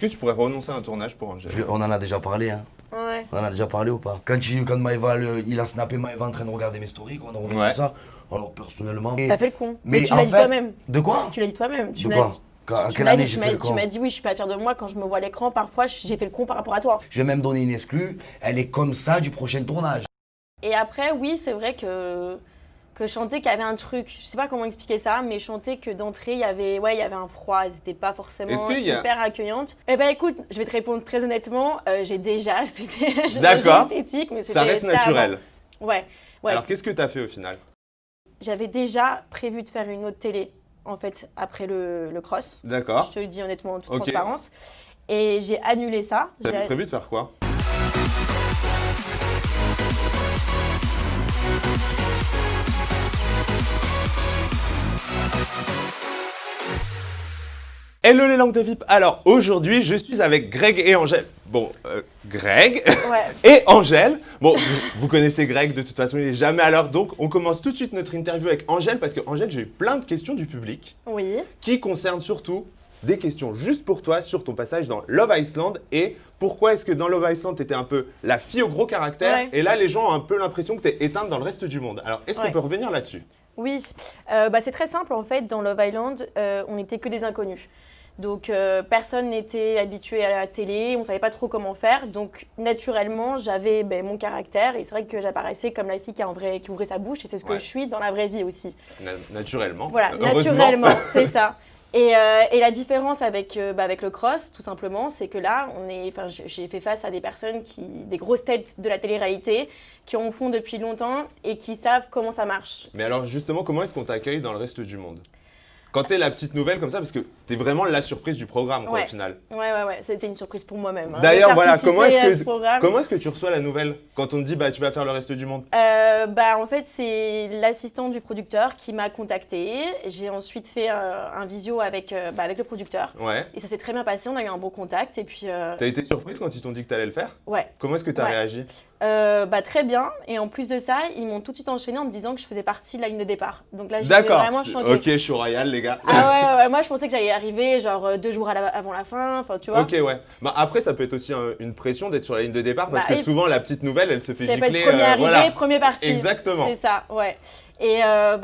Est-ce que tu pourrais renoncer à un tournage pour Angèle? On en a déjà parlé, hein. Ouais. On en a déjà parlé ou pas? Quand Maëva, il a snappé Maëva en train de regarder mes stories, quand on a revu Ouais. ça. Alors personnellement. T'as fait le con. Mais tu en l'as dit fait, toi-même. De quoi? Tu l'as dit toi-même. De quoi? À Tu quelle m'as année dit- j'ai tu fait m'as- le Tu con? m'as dit oui, je suis pas fière de moi quand je me vois à l'écran. Parfois, j'ai fait le con par rapport à toi. Je vais même donner une exclue. Elle est comme ça du prochain tournage. Et après, oui, c'est vrai que chanter qu'il y avait un truc. Je sais pas comment expliquer ça, mais chanter que d'entrée, il y avait un froid. Elles étaient pas forcément Est-ce qu'il y a- hyper accueillantes. Eh ben écoute, je vais te répondre très honnêtement. J'ai déjà, c'était D'accord. esthétique, mais c'était Ça reste c'était naturel. avant. Ouais. Alors qu'est-ce que tu as fait au final? J'avais déjà prévu de faire une autre télé, en fait, après le cross. D'accord. Je te le dis honnêtement en toute Ok. transparence. Et j'ai annulé ça. T'avais prévu de faire quoi? Hello les langues de VIP. Alors aujourd'hui, je suis avec Greg et Angèle. Bon, Greg Ouais. et Angèle. Bon, vous connaissez Greg, de toute façon, il est jamais à l'heure. Donc, on commence tout de suite notre interview avec Angèle parce que Angèle, j'ai eu plein de questions du public Oui. qui concernent surtout des questions juste pour toi sur ton passage dans Love Island et pourquoi est-ce que dans Love Island, tu étais un peu la fille au gros caractère Ouais. et là, les gens ont un peu l'impression que tu es éteinte dans le reste du monde. Alors, est-ce qu'on Ouais. peut revenir là-dessus? Oui. C'est très simple en fait. Dans Love Island, on n'était que des inconnus. Donc personne n'était habitué à la télé, on ne savait pas trop comment faire. Donc naturellement, j'avais mon caractère et c'est vrai que j'apparaissais comme la fille qui ouvrait sa bouche et c'est ce que Ouais. je suis dans la vraie vie aussi. Naturellement. Voilà, Heureusement. naturellement, c'est ça. Et la différence avec le cross, tout simplement, c'est que là, j'ai fait face à des personnes des grosses têtes de la télé-réalité, qui en font depuis longtemps et qui savent comment ça marche. Mais alors, justement, comment est-ce qu'on t'accueille dans le reste du monde? Quand t'es la petite nouvelle comme ça, parce que t'es vraiment la surprise du programme, quoi, Ouais. au final. Ouais, c'était une surprise pour moi-même. hein, D'ailleurs, de voilà, participer à ce programme. comment est-ce que tu reçois la nouvelle quand on te dit tu vas faire le reste du monde? En fait, c'est l'assistant du producteur qui m'a contactée. J'ai ensuite fait un visio avec le producteur. Ouais. Et ça s'est très bien passé, on a eu un bon contact. Et puis, T'as été surprise quand ils t'ont dit que t'allais le faire? ouais. Comment est-ce que t'as Ouais. réagi? Très bien. Et en plus de ça, ils m'ont tout de suite enchaîné en me disant que je faisais partie de la ligne de départ. Donc là, j'ai D'accord. vraiment chanté. Ok, je suis royal, les gars. Ah ouais, moi je pensais que j'allais arriver genre 2 jours avant la fin, enfin tu vois. Ok, ouais. Bah, après, ça peut être aussi une pression d'être sur la ligne de départ parce Bah, que et- souvent, la petite nouvelle, elle se fait Ça peut gicler. être premier arrivé, voilà. premier parti. Exactement. C'est ça, ouais. Et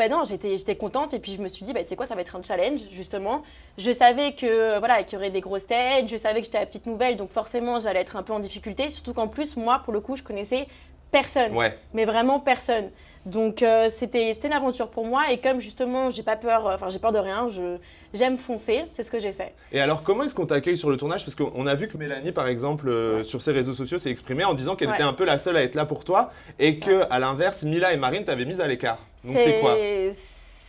non, j'étais contente et puis je me suis dit, tu sais quoi, ça va être un challenge justement. Je savais que qu'il y aurait des grosses têtes, je savais que j'étais la petite nouvelle, donc forcément j'allais être un peu en difficulté. Surtout qu'en plus, moi, pour le coup, je connaissais personne, Ouais. mais vraiment personne. Donc c'était une aventure pour moi et comme justement j'ai pas peur, j'ai peur de rien, j'aime foncer, c'est ce que j'ai fait. Et alors, comment est-ce qu'on t'accueille sur le tournage? Parce qu'on a vu que Mélanie, par exemple, sur ses réseaux sociaux, s'est exprimée en disant qu'elle Ouais. était un peu la seule à être là pour toi et que, à l'inverse, Mila et Marine t'avaient mise à l'écart. Donc, c'est quoi?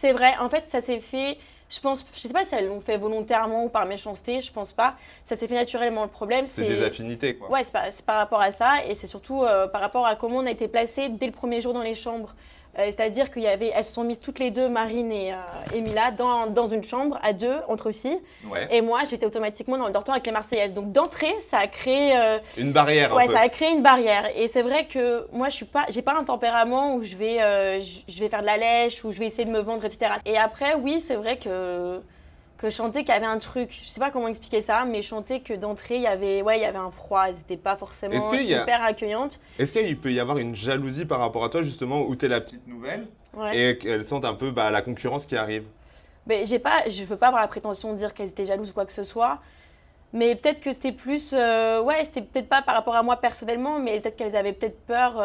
C'est vrai, en fait ça s'est fait, je sais pas si elles l'ont fait volontairement ou par méchanceté, je pense pas. Ça s'est fait naturellement, le problème C'est des affinités, quoi. Ouais, c'est par rapport à ça et c'est surtout par rapport à comment on a été placés dès le premier jour dans les chambres. C'est-à-dire elles se sont mises toutes les deux, Marine et Mila, dans une chambre à deux, entre filles. Ouais. Et moi, j'étais automatiquement dans le dortoir avec les Marseillaises. Donc d'entrée, ça a créé Une barrière, un ouais, peu. ça a créé une barrière. Et c'est vrai que moi, j'ai pas un tempérament où je vais faire de la lèche, où je vais essayer de me vendre, etc. Et après, oui, c'est vrai que chanter qu'il y avait un truc, je sais pas comment expliquer ça, mais chanter que d'entrée, il y avait un froid, elles n'étaient pas forcément Est-ce qu'il y a- hyper accueillantes. Est-ce qu'il peut y avoir une jalousie par rapport à toi, justement, où t'es la petite nouvelle Ouais. et qu'elles sentent un peu la concurrence qui arrive? Mais je veux pas avoir la prétention de dire qu'elles étaient jalouses ou quoi que ce soit. Mais peut-être que c'était plus, c'était peut-être pas par rapport à moi personnellement, mais peut-être qu'elles avaient peut-être peur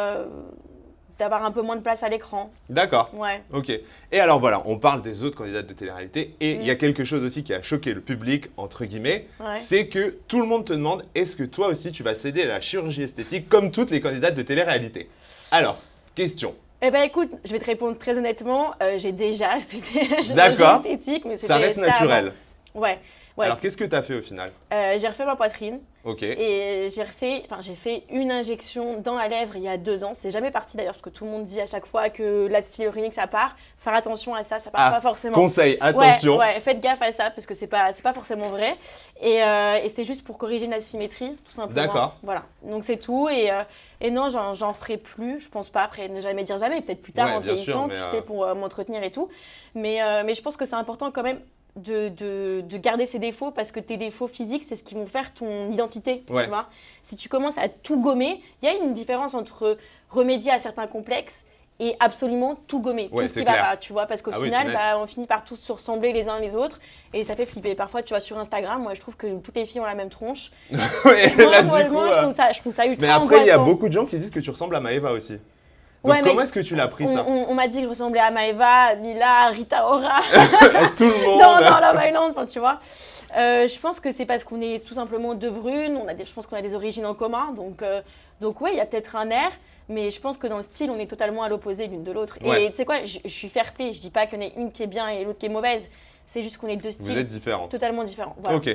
d'avoir un peu moins de place à l'écran. D'accord. Ouais. Ok. Et alors voilà, on parle des autres candidates de télé-réalité et il y a quelque chose aussi qui a choqué le public, entre guillemets, Ouais. c'est que tout le monde te demande est-ce que toi aussi tu vas céder à la chirurgie esthétique comme toutes les candidates de télé-réalité? Alors, question. Eh ben écoute, je vais te répondre très honnêtement, j'ai déjà, c'était D'accord. esthétique, mais c'était Ça reste naturel. avant. Ouais. Alors qu'est-ce que tu as fait au final? J'ai refait ma poitrine Ok. et j'ai fait une injection dans la lèvre il y a 2 ans. C'est jamais parti d'ailleurs parce que tout le monde dit à chaque fois que l'acide hyaluronique ça part. Faire attention à ça, ça part pas forcément. Conseil, attention. Ouais, faites gaffe à ça parce que c'est pas forcément vrai. Et c'était juste pour corriger une asymétrie, tout simplement. D'accord. Voilà. Donc c'est tout. Et non, j'en ferai plus. Je pense pas. Après, ne jamais dire jamais. Peut-être plus tard Ouais, en bien sûr, vieillissant, mais, tu sais, pour m'entretenir et tout. Mais je pense que c'est important quand même. de garder ses défauts parce que tes défauts physiques, c'est ce qui vont faire ton identité, Ouais. tu vois. Si tu commences à tout gommer, il y a une différence entre remédier à certains complexes et absolument tout gommer, Ouais, tout ce c'est qui va clair. pas, tu vois, parce qu'au Ah oui, final, c'est net. on finit par tous se ressembler les uns les autres et ça fait flipper. Parfois, tu vois, sur Instagram, moi, je trouve que toutes les filles ont la même tronche. Ouais, Moi, là, du franchement, coup, je trouve ça ultra mais après, il y a angoissant. beaucoup de gens qui disent que tu ressembles à Maëva aussi. Donc, Ouais, mais comment est-ce que tu l'as pris, ça? On m'a dit que je ressemblais à Maëva, à Mila, à Rita Ora. À tout le monde. dans Love Island, enfin, tu vois. Je pense que c'est parce qu'on est tout simplement deux brunes, je pense qu'on a des origines en commun, donc ouais, il y a peut-être un air, mais je pense que dans le style, on est totalement à l'opposé l'une de l'autre. Ouais. Et tu sais quoi, je suis fair play, je dis pas qu'il y en a une qui est bien et l'autre qui est mauvaise, c'est juste qu'on est deux Vous styles êtes différentes. totalement différents. Voilà. Ok.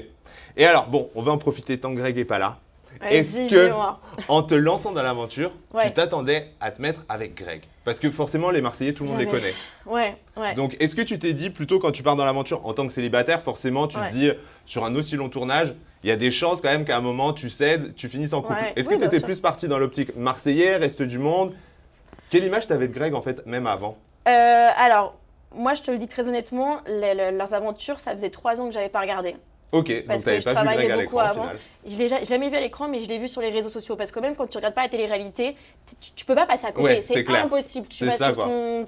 Et alors, bon, on va en profiter tant que Greg est pas là. Est-ce Vas-y, que, dis-moi. en te lançant dans l'aventure, Ouais. tu t'attendais à te mettre avec Greg? Parce que forcément, les Marseillais, tout le monde les Jamais. connaît. Ouais. Donc, est-ce que tu t'es dit, plutôt quand tu pars dans l'aventure en tant que célibataire, forcément, tu Ouais. te dis, sur un aussi long tournage, il y a des chances quand même qu'à un moment, tu cèdes, tu finisses en couple. Ouais. Est-ce Oui, que tu bien étais sûr. plus parti dans l'optique Marseillais, reste du monde? Quelle image t'avais de Greg, en fait, même avant? Alors, moi, je te le dis très honnêtement, leurs aventures, ça faisait 3 ans que j'avais pas regardé. Ok, donc Parce tu n'avais que je pas vu travaillais Greg à beaucoup l'écran, au avant. final. Je l'ai jamais vu à l'écran, mais je l'ai vu sur les réseaux sociaux. Parce que même quand tu regardes pas la télé-réalité, tu peux pas passer à côté. Ouais, c'est c'est clair. impossible. Tu C'est vas ça,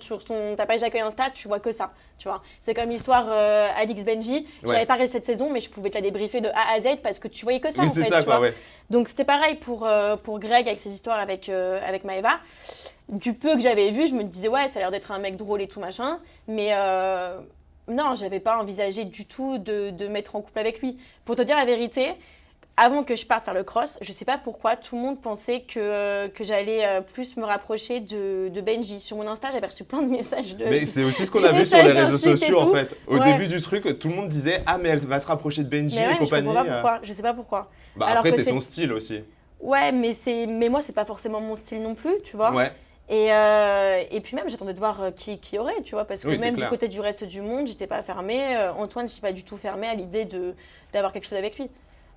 sur, quoi. ta page d'accueil Insta, tu vois que ça. Tu vois. C'est comme l'histoire Alix Benji. Ouais. J'avais pas regardé cette saison, mais je pouvais te la débriefer de A à Z parce que tu voyais que ça. Oui, en c'est fait, ça, tu quoi, vois. ouais. Donc c'était pareil pour Greg avec ses histoires avec Maëva. Du peu que j'avais vu, je me disais, ouais, ça a l'air d'être un mec drôle et tout machin. Mais non, j'avais pas envisagé du tout de mettre en couple avec lui. Pour te dire la vérité, avant que je parte faire le cross, je sais pas pourquoi, tout le monde pensait que j'allais plus me rapprocher de Benji. Sur mon Insta, j'avais reçu plein de messages de. Mais c'est aussi ce qu'on des a vu sur les messages réseaux d'insultes et sociaux, en tout. fait. Au Ouais. début du truc, tout le monde disait, ah, mais elle va se rapprocher de Benji Mais ouais, et mais je compagnie. comprends pas pourquoi. Je sais pas pourquoi. Bah, Alors après, que t'es c'est- son style aussi. Ouais, mais moi, c'est pas forcément mon style non plus, tu vois. Ouais. Et puis même, j'attendais de voir qui y aurait, tu vois, parce que Oui, c'est même clair. du côté du reste du monde, j'étais pas fermée. Antoine, j'étais pas du tout fermée à l'idée d'avoir quelque chose avec lui.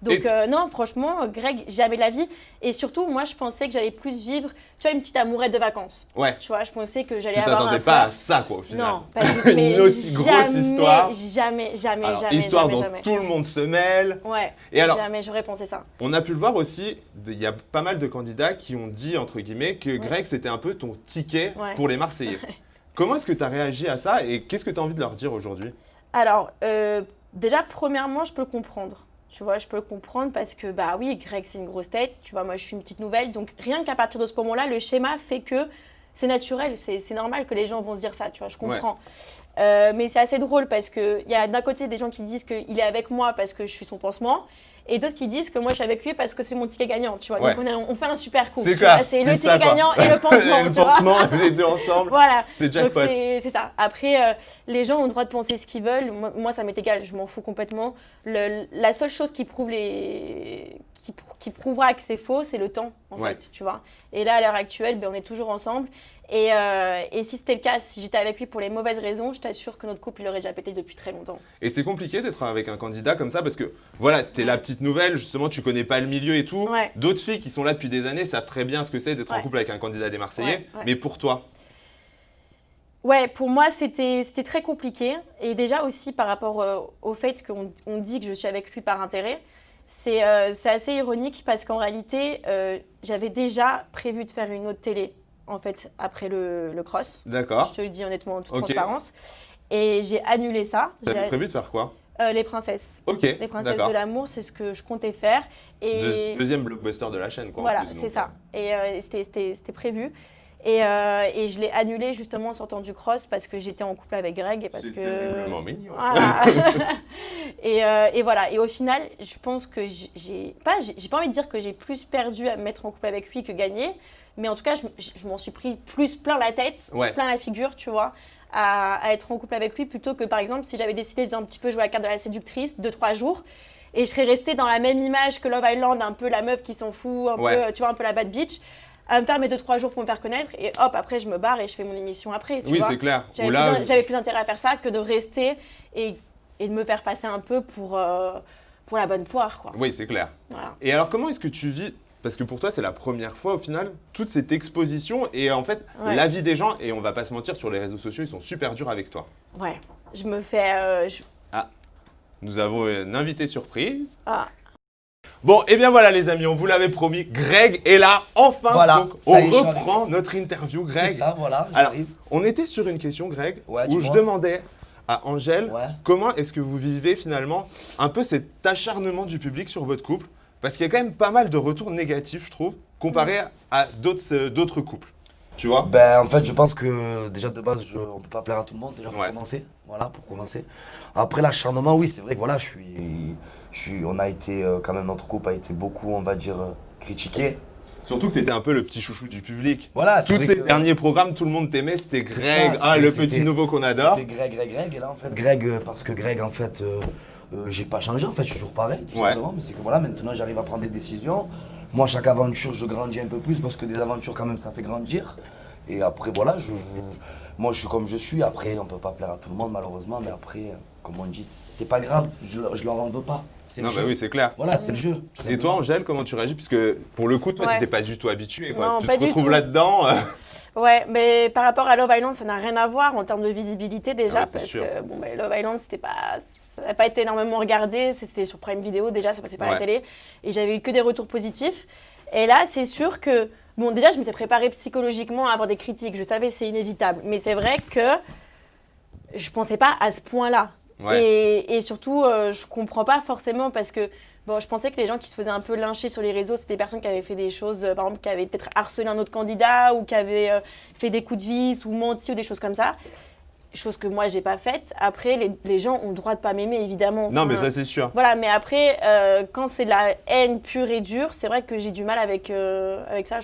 Donc non, franchement, Greg, jamais de la vie. Et surtout, moi, je pensais que j'allais plus vivre, tu vois, une petite amourette de vacances. Ouais. Tu vois, je pensais que j'allais Tu avoir t'attendais un pas à flirt. ça, quoi, au final. Non, pas du tout. Mais Une aussi grosse histoire. Jamais, Alors, histoire dont jamais. tout le monde se mêle. Ouais, Et alors, jamais j'aurais pensé ça. on a pu le voir aussi, il y a pas mal de candidats qui ont dit, entre guillemets, que Greg, c'était un peu ton ticket Ouais. pour les Marseillais. Comment est-ce que tu as réagi à ça et qu'est-ce que tu as envie de leur dire aujourd'hui? Alors, déjà, premièrement, je peux le comprendre. Tu vois, je peux le comprendre parce que, bah oui, Greg, c'est une grosse tête. Tu vois, moi, je suis une petite nouvelle. Donc, rien qu'à partir de ce moment-là, le schéma fait que c'est naturel. C'est normal que les gens vont se dire ça, tu vois, je comprends. Mais c'est assez drôle parce qu'il y a d'un côté des gens qui disent qu'il est avec moi parce que je suis son pansement. Et d'autres qui disent que moi, je suis avec lui parce que c'est mon ticket gagnant, tu vois. Ouais. Donc, on fait un super coup. C'est tu clair, vois. C'est c'est le ça, ticket quoi. gagnant et le pansement, Le tu vois. pansement, les deux ensemble, Voilà. c'est Donc jackpot. c'est ça. Après, les gens ont le droit de penser ce qu'ils veulent. Moi, ça m'est égal, je m'en fous complètement. La seule chose qui prouvera que c'est faux, c'est le temps, en Ouais. fait, tu vois. Et là, à l'heure actuelle, ben, on est toujours ensemble. Et si c'était le cas, si j'étais avec lui pour les mauvaises raisons, je t'assure que notre couple, il aurait déjà pété depuis très longtemps. Et c'est compliqué d'être avec un candidat comme ça parce que voilà, t'es la petite nouvelle, justement, tu connais pas le milieu et tout. Ouais. D'autres filles qui sont là depuis des années savent très bien ce que c'est d'être en Ouais. couple avec un candidat des Marseillais. Ouais. Mais pour toi, Ouais, pour moi, c'était très compliqué. Et déjà aussi par rapport au fait qu'on dit que je suis avec lui par intérêt, c'est assez ironique parce qu'en réalité, j'avais déjà prévu de faire une autre télé, en fait, après le cross. d'accord. Je te le dis honnêtement en toute Ok. transparence. Et j'ai annulé ça. T'avais prévu de faire quoi? Les princesses. Ok, Les princesses d'accord. de l'amour, c'est ce que je comptais faire. Et Deuxième blockbuster de la chaîne, quoi. en voilà, plus, c'est donc, ça. Et c'était prévu. Et je l'ai annulé justement en sortant du cross parce que j'étais en couple avec Greg et parce C'est que. terriblement mignon. Voilà. et voilà. Et au final, je pense que j'ai pas envie de dire que j'ai plus perdu à me mettre en couple avec lui que gagné. Mais en tout cas, je m'en suis pris plus plein la tête, Ouais. plein la figure, tu vois, à être en couple avec lui plutôt que par exemple si j'avais décidé d'un petit peu jouer à la carte de la séductrice 2-3 jours et je serais restée dans la même image que Love Island, un peu la meuf qui s'en fout, un Ouais. peu, tu vois, un peu la bad bitch, à me faire mes 2-3 jours pour me faire connaître et hop, après je me barre et je fais mon émission après, tu Oui, vois. c'est clair. J'avais Ou là, j'avais plus intérêt à faire ça que de rester et de me faire passer un peu pour la bonne poire, quoi. oui, c'est clair. Voilà. Et alors, comment est-ce que tu vis? Parce que pour toi, c'est la première fois au final, toute cette exposition et en fait, Ouais. la vie des gens, et on va pas se mentir, sur les réseaux sociaux, ils sont super durs avec toi. Ouais, je me fais... nous avons une invitée surprise. Ah. Bon, et bien voilà les amis, on vous l'avait promis, Greg est là, enfin. Voilà, Donc, ça on y est, je suis reprend notre interview, Greg. C'est ça, voilà. Alors, j'arrive. on était sur une question, Greg, Ouais, où je dis-moi. demandais à Angèle Ouais. comment est-ce que vous vivez finalement un peu cet acharnement du public sur votre couple, parce qu'il y a quand même pas mal de retours négatifs, je trouve, comparé à d'autres couples. Tu vois? Ben, en fait, je pense que déjà de base, on peut pas plaire à tout le monde, déjà pour Ouais. commencer. Voilà, pour commencer. Après, l'acharnement, oui, c'est vrai que voilà, on a été, quand même, notre couple a été beaucoup, on va dire, critiqué. Surtout que tu étais un peu le petit chouchou du public. Voilà, Tous vrai ces que- derniers programmes, tout le monde t'aimait, c'était C'est Greg, ça, le c'était- petit nouveau qu'on adore. C'était Greg. Et là, en fait, Greg, parce que Greg, en fait, j'ai pas changé, en fait, je suis toujours pareil, tout Ouais. simplement. Mais c'est que voilà, maintenant, j'arrive à prendre des décisions. Moi, chaque aventure, je grandis un peu plus parce que des aventures, quand même, ça fait grandir. Et après, voilà, moi, je suis comme je suis. Après, on peut pas plaire à tout le monde, malheureusement. Mais après, comme on dit, c'est pas grave, je leur en veux pas. C'est le Non, bah jeu. oui, c'est clair. Voilà, c'est le jeu. tout Et toi, simplement. Angèle, comment tu réagis? Puisque pour le coup, toi, Ouais. t'étais pas du tout habitué. Quoi. Non, Tu pas te du retrouves tout. là-dedans. Ouais, mais par rapport à Love Island, ça n'a rien à voir en termes de visibilité déjà, Ah ouais, c'est parce sûr. que bon, bah, Love Island, ça n'a pas été énormément regardé, c'était sur Prime Video déjà, ça passait pas à Ouais. la télé, et j'avais eu que des retours positifs. Et là, c'est sûr que, bon, déjà, je m'étais préparée psychologiquement à avoir des critiques, je savais c'est inévitable, mais c'est vrai que je pensais pas à ce point-là. Ouais. Et surtout, je comprends pas forcément parce que bon, je pensais que les gens qui se faisaient un peu lyncher sur les réseaux, c'était des personnes qui avaient fait des choses, par exemple, qui avaient peut-être harcelé un autre candidat ou qui avaient fait des coups de vis ou menti ou des choses comme ça. Chose que moi, j'ai pas faite. Après, les gens ont le droit de pas m'aimer, évidemment. Non, mais Enfin, ça, c'est sûr. voilà, mais après, quand c'est de la haine pure et dure, c'est vrai que j'ai du mal avec ça.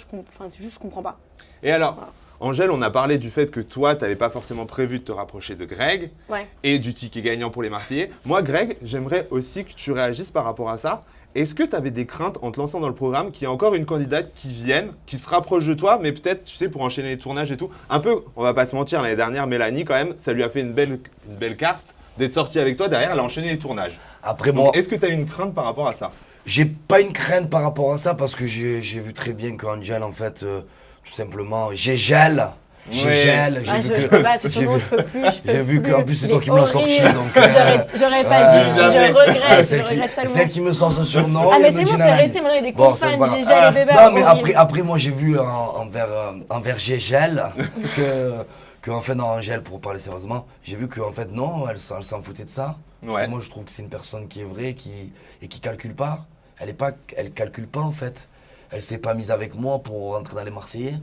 C'est juste, je comprends pas. Et alors, Voilà. Angèle, on a parlé du fait que toi, tu n'avais pas forcément prévu de te rapprocher de Greg Ouais. et du ticket gagnant pour les Marseillais. Moi, Greg, j'aimerais aussi que tu réagisses par rapport à ça. Est-ce que tu avais des craintes en te lançant dans le programme qu'il y ait encore une candidate qui vienne, qui se rapproche de toi, mais peut-être, tu sais, pour enchaîner les tournages et tout. Un peu, on va pas se mentir, l'année dernière, Mélanie, quand même, ça lui a fait une belle carte d'être sortie avec toi. Derrière, elle a enchaîné les tournages. Après, Donc, moi, est-ce que tu as une crainte par rapport à ça? j'ai pas une crainte par rapport à ça parce que j'ai vu très bien qu'Angel, en fait, tout simplement, Gégel. Gégel, Ah, j'ai je vu peux pas, ce j'ai surnom, vu- je peux plus. j'ai vu qu'en plus, c'est Il toi est qui me l'as sorti. horrible. Donc, J'aurais pas dû, jamais. je regrette, je celle regrette tellement. celle qui me sort ce surnom. Ah, mais elle c'est me bon, dit c'est nanani. resté, maintenant il y a des Bon, confins, c'est pas grave. Gégel et bébé. Non, mais après, moi, j'ai vu envers Gégel que, en fait, non, Angèle, pour parler sérieusement, j'ai vu qu'en fait, non, elle s'en foutait de ça. Ouais. Et moi, je trouve que c'est une personne qui est vraie et qui calcule pas. Elle calcule pas, en fait. Elle s'est pas mise avec moi pour rentrer dans les Marseillais.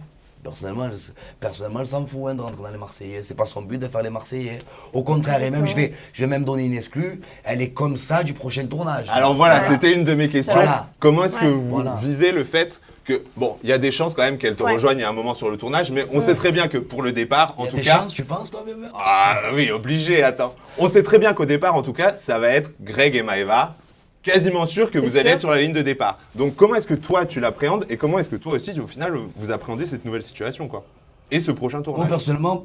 Personnellement, elle s'en fout hein, de rentrer dans les Marseillais. C'est pas son but de faire les Marseillais. Au contraire, et même, je vais même donner une exclue. Elle est comme ça du prochain tournage. Alors voilà, c'était une de mes questions. Voilà. Comment est-ce que Ouais. vous Voilà. vivez le fait que, bon, il y a des chances quand même qu'elle te Ouais. rejoigne à un moment sur le tournage, mais on sait très bien que pour le départ, Il en y a tout des cas. chances, tu penses, toi, bébé? Ah oui, obligé, attends. On sait très bien qu'au départ, en tout cas, ça va être Greg et Maëva. Quasiment sûr que C'est vous allez sûr. être sur la ligne de départ. Donc comment est-ce que toi tu l'appréhendes et comment est-ce que toi aussi, au final, vous appréhendez cette nouvelle situation, quoi? Et ce prochain Moi, tournage? personnellement,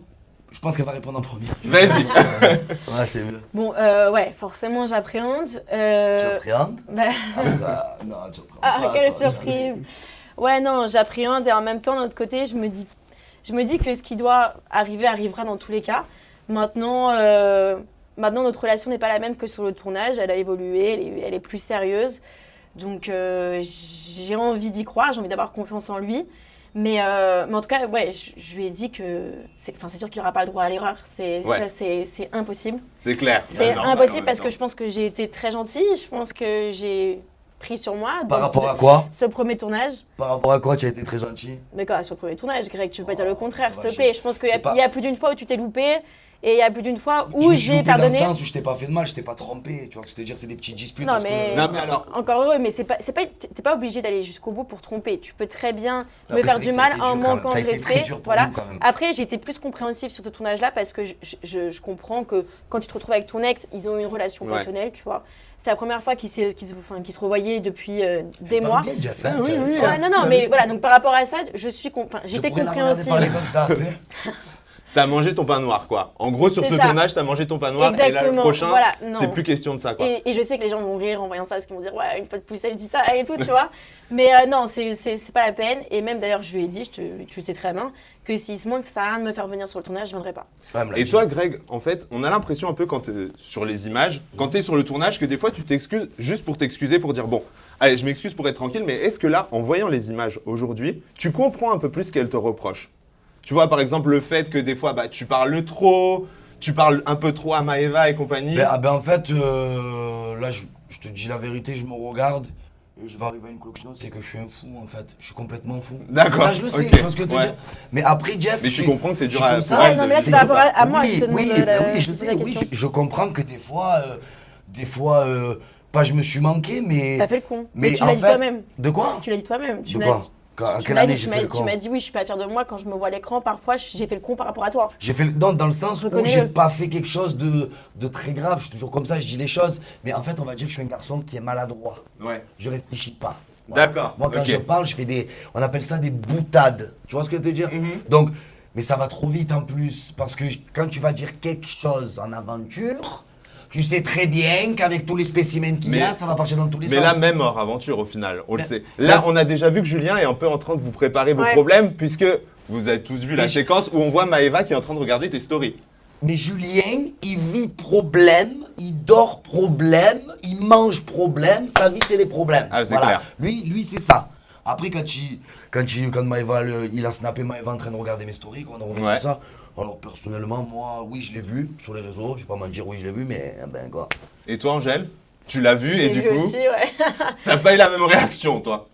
je pense qu'elle va répondre en premier. Vas-y. Ouais, c'est mieux. Bon, ouais, forcément, j'appréhende. Tu appréhendes? Bah, Non, tu appréhendes ah, pas, quelle toi. surprise! Ouais, non, j'appréhende et en même temps, d'un autre côté, je me dis que ce qui doit arriver arrivera dans tous les cas. Maintenant, notre relation n'est pas la même que sur le tournage. Elle a évolué, elle est plus sérieuse. Donc, j'ai envie d'y croire, j'ai envie d'avoir confiance en lui. Mais en tout cas, ouais, je lui ai dit que c'est sûr qu'il n'aura pas le droit à l'erreur. Ouais. Ça, c'est impossible. C'est clair. C'est Non, impossible non, parce non. que je pense que j'ai été très gentille. Je pense que j'ai pris sur moi. Par Donc, rapport à quoi? ce premier tournage. Par rapport à quoi tu as été très gentil? D'accord, sur le premier tournage, Greg, tu peux pas dire le contraire, ça s'il va, te plaît. Je pense qu'il c'est pas- y a plus d'une fois où tu t'es loupé et il y a plus d'une fois Je où me suis j'ai loupé dans le pardonné. sens où je t'ai pas fait de mal, je t'ai pas trompé. Tu vois ce que je veux dire? C'est des petites disputes. Non parce que- mais, Non, mais alors- encore heureux, mais t'es pas obligé d'aller jusqu'au bout pour tromper. Tu peux très bien me Après, faire c'est du vrai que ça a mal été en dur quand même. manquant Ça a de été très respect. dur pour Voilà. nous, quand même. Après, j'ai été plus compréhensif sur ce tournage-là parce que je comprends que quand tu te retrouves avec ton ex, ils ont une relation Ouais. passionnelle, tu vois. C'est la première fois qu'ils se revoyaient depuis des Parle mois. bien, Jeff, Ah hein, oui, Jeff. oui. Ouais, non, mais voilà, donc par rapport à ça, j'étais Je pourrais la regarder compréhensive. parler comme ça, tu sais. T'as mangé ton pain noir, quoi. En gros, sur C'est ce ça. tournage, t'as mangé ton pain noir et là, le Exactement, prochain, voilà, non. c'est plus question de ça, quoi. Et je sais que les gens vont rire en voyant ça, parce qu'ils vont dire, ouais, une fois de plus, elle dit ça et tout, tu vois. Mais non, c'est pas la peine. Et même d'ailleurs, je lui ai dit, tu le sais très bien, que s'ils se montrent que ça sert à rien de me faire venir sur le tournage, je viendrai pas. Ouais, me l'a Et dit. toi, Greg, en fait, on a l'impression un peu sur les images, quand t'es sur le tournage, que des fois tu t'excuses juste pour t'excuser, pour dire bon, allez, je m'excuse pour être tranquille, mais est-ce que là, en voyant les images aujourd'hui, tu comprends un peu plus ce qu'elle te reproche? Tu vois, par exemple, le fait que des fois, tu parles trop, tu parles un peu trop à Maëva et compagnie. En fait, là, je te dis la vérité, je me regarde et je vais arriver à une conclusion, c'est que je suis un fou en fait. Je suis complètement fou. D'accord, Ça, je le sais, ok, je vois ce que tu veux ouais. dire. Mais après, Jeff. Mais tu comprends que c'est dur je suis à comme ça. pour elle non, de mais là, c'est vivre par rapport ça. à moi, je te demande oui, de je poser sais, la oui, question. je comprends que des fois, pas je me suis manqué, mais. T'as fait le con. Mais Mais tu en l'as dit fait- toi-même. De quoi Tu l'as dit toi-même. Tu De m'as quoi dit- À tu quelle m'as année dit- j'ai tu fait m'as- le Tu con m'as dit oui, je suis pas fière de moi quand je me vois à l'écran. Parfois, j'ai fait le con par rapport à toi. J'ai fait dans le sens où Reconnais-le. j'ai pas fait quelque chose de très grave. Je suis toujours comme ça, je dis les choses. Mais en fait, on va dire que je suis un garçon qui est maladroit. Ouais. Je réfléchis pas. D'accord, Moi, quand ok. je parle, je fais on appelle ça des boutades. Tu vois ce que je veux te dire Mhm. Donc, mais ça va trop vite en plus. Parce que quand tu vas dire quelque chose en aventure, tu sais très bien qu'avec tous les spécimens qu'il y a, Mais- ça va partir dans tous les Mais sens. là, même hors aventure, au final, on le Mais- sait. Là, on a déjà vu que Julien est un peu en train de vous préparer vos Ouais. problèmes, puisque vous avez tous vu la Mais je- séquence où on voit Maëva qui est en train de regarder tes stories. Mais Julien, il vit problème, il dort problème, il mange problème, sa vie c'est des problèmes. Ah, c'est clair. Lui c'est ça. Après quand Maëva, il a snappé Maëva en train de regarder mes stories, quand on a revu Ouais. ça. Alors personnellement, moi, oui je l'ai vu sur les réseaux, je vais pas mentir, oui je l'ai vu, mais ben quoi. Et toi, Angèle, tu l'as vu et J'ai du vu coup, aussi, ouais. t'as pas eu la même réaction, toi.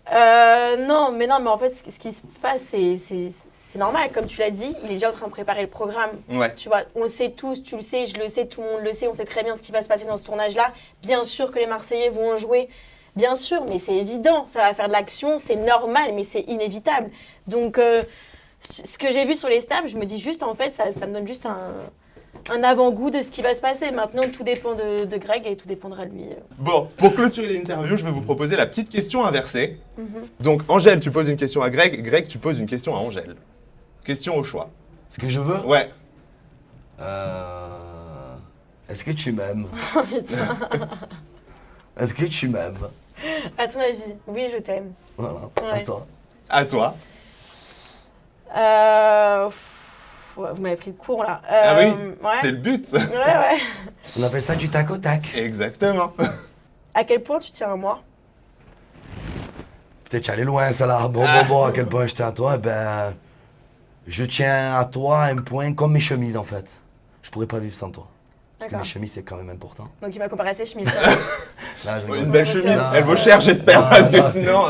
Non, mais en fait, ce qui se passe, c'est normal. Comme tu l'as dit, il est déjà en train de préparer le programme. Ouais. Tu vois, on le sait tous, tu le sais, je le sais, tout le monde le sait, on sait très bien ce qui va se passer dans ce tournage-là. Bien sûr que les Marseillais vont en jouer, bien sûr, mais c'est évident, ça va faire de l'action, c'est normal, mais c'est inévitable. Donc, ce que j'ai vu sur les snaps, je me dis juste, en fait, ça me donne juste un avant-goût de ce qui va se passer. Maintenant, tout dépend de Greg et tout dépendra de lui. Bon, pour clôturer l'interview, je vais vous proposer la petite question inversée. Donc, Angèle, tu poses une question à Greg. Greg, tu poses une question à Angèle. Question au choix. Ce que je veux Ouais. Est-ce que tu m'aimes Oh putain. Est-ce que tu m'aimes À ton avis, oui, je t'aime. Voilà, Ouais. attends. À toi. Ouais, vous m'avez pris de court là. Ah oui, Ouais. c'est le but. Ouais. On appelle ça du tac au tac. Exactement. À quel point tu tiens à moi? Peut-être tu allais loin, ça là. Bon, à quel point je tiens à toi? Eh ben, je tiens à toi à un point comme mes chemises en fait. Je pourrais pas vivre sans toi. Parce que D'accord. mes chemises, c'est quand même important. Donc il m'a comparé à ses chemises. Là, je Une rigole. belle Non, chemise. tiens. Elle vaut cher, j'espère, Ah, parce que non, sinon.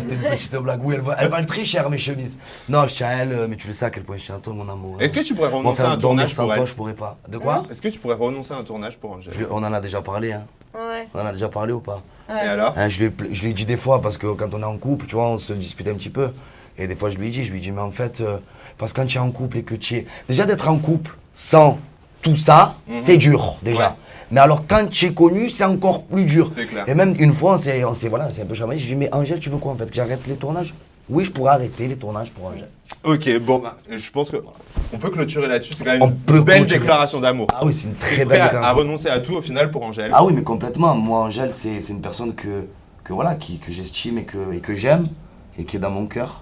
C'était une petite blague. Oui, elle valent très cher mes chemises. Non, je tiens à elle, mais tu le sais à quel point je tiens à toi, mon amour. Est-ce que tu pourrais Moi, renoncer à faire un dormir tournage sans pour toi, elle? je pourrais pas. De quoi Est-ce que tu pourrais renoncer à un tournage pour Angèle? On en a déjà parlé, hein. Ouais. On en a déjà parlé ou pas? Et alors? Hein, je lui ai dit des fois, parce que quand on est en couple, tu vois, on se dispute un petit peu. Et des fois, je lui dis, mais en fait, parce que quand tu es en couple et que tu es. Déjà, d'être en couple sans tout ça, c'est dur, déjà. Ouais. Mais alors, quand tu es connu, c'est encore plus dur. C'est clair. Et même une fois, on s'est voilà, c'est un peu chamaillé. Je lui ai dit, mais Angèle, tu veux quoi en fait? Que j'arrête les tournages? Oui, je pourrais arrêter les tournages pour Angèle. Ok, bon, je pense que on peut clôturer là-dessus. C'est quand même On une peut belle clôturer. déclaration d'amour. Ah oui, c'est une T'es très prêt belle à déclaration. renoncer à tout au final pour Angèle? Ah oui, mais complètement. Moi, Angèle, c'est une personne que voilà, que j'estime et que j'aime et qui est dans mon cœur.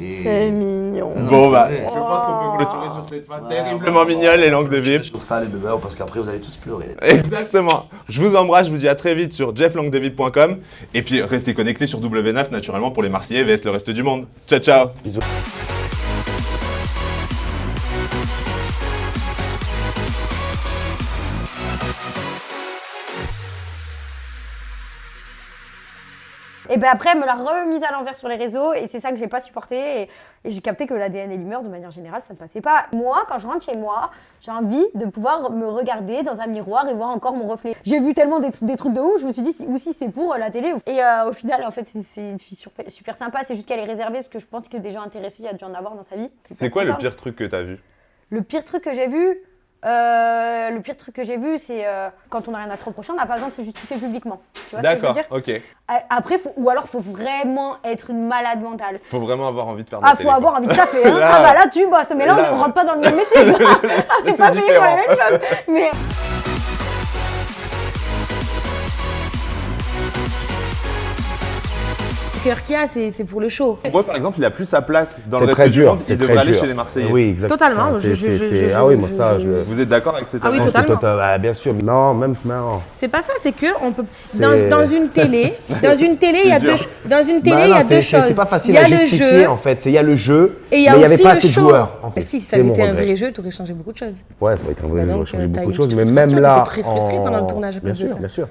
Et- C'est mignon. Non, Bon, c'est bah, vrai. je pense qu'on peut clôturer sur cette fin Ouais, terriblement ouais, mignonne, les ouais. langues de vivre. Sur ça, les bébés, parce qu'après, vous allez tous pleurer. Exactement. Je vous embrasse, je vous dis à très vite sur jefflangdeville.com. Et puis restez connectés sur W9 naturellement pour les Marseillais vs le reste du monde. Ciao, ciao. Bisous. Et ben après, elle me l'a remise à l'envers sur les réseaux et c'est ça que j'ai pas supporté. Et j'ai capté que l'ADN et l'humeur, de manière générale, ça ne passait pas. Moi, quand je rentre chez moi, j'ai envie de pouvoir me regarder dans un miroir et voir encore mon reflet. J'ai vu tellement des trucs de ouf, je me suis dit, ou si c'est pour la télé. Et au final, en fait, c'est une fille super sympa. C'est juste qu'elle est réservée parce que je pense que des gens intéressés, il y a dû en avoir dans sa vie. C'est quoi le Contente. pire truc que t'as vu? Le pire truc que j'ai vu, c'est quand on n'a rien à se reprocher, on n'a pas besoin de se justifier publiquement. Tu vois ce que je veux D'accord, dire? ok. Après, ou alors, faut vraiment être une malade mentale. Faut vraiment avoir envie de faire de la Ah, télé, faut avoir quoi. envie de taper, hein. Là- Ah bah là, tu bosses. Mais là, Là- on ne rentre pas dans le même métier. On n'est c'est pas payé pour la différent. même chose. Mais cœur qu'il y a, c'est pour le show. Moi, par exemple, il a plus sa place dans le C'est reste très du dur. monde. C'est Il devrait très aller dur. chez les Marseillais. Oui, exactement. Totalement. Ah oui, moi ça, Vous êtes d'accord avec cette Ah oui, annonce? totalement. Ah, bien sûr. Non, même non. C'est pas ça, c'est que on peut C'est- dans une télé, il y a dur. dans une télé, Bah il y a non, deux choses. C'est pas facile Il y a à le justifier jeu en fait. Il y a le jeu, et il mais y a il n'y avait aussi pas le assez de show. joueurs. En fait. Si ça C'est avait mon été un regret. vrai jeu, t'aurais changé beaucoup de choses. Ouais, ça va être un vrai Bah jeu, on va donc, changer t'as beaucoup eu de choses, une mais petite même frustration, là. t'étais très frustré pendant le tournage à Bien cause de sûr, ça. bien sûr.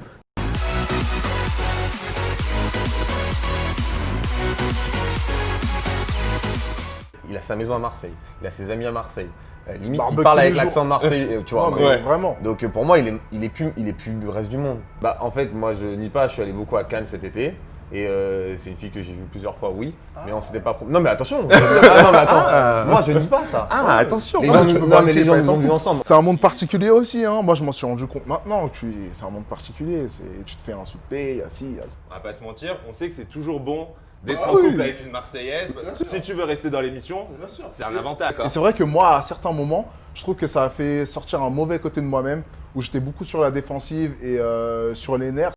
Il a sa maison à Marseille, il a ses amis à Marseille. Limite, Barbecue il parle avec tous les l'accent marseillais, tu vois. Non, mais Ouais. vraiment. Donc pour moi, il est plus du reste du monde. Bah en fait, moi je nie pas, je suis allé beaucoup à Cannes cet été. Et c'est une fille que j'ai vue plusieurs fois, oui. Mais on s'était pas... Non mais attention non mais attends, moi je nie pas ça. Ah, attention. Les Ouais, gens, tu peux non, voir mais le les clip, gens nous par ont vus exemple. ensemble. C'est un monde particulier aussi, hein. Moi je m'en suis rendu compte maintenant que c'est un monde particulier. Tu te fais insulter, il y a ci, il y a ça. On va pas se mentir, on sait que c'est toujours bon d'être Ah en couple oui. avec une Marseillaise. Bien sûr. Si tu veux rester dans l'émission, Bien sûr. c'est un avantage. Et c'est vrai que moi, à certains moments, je trouve que ça a fait sortir un mauvais côté de moi-même, où j'étais beaucoup sur la défensive et sur les nerfs.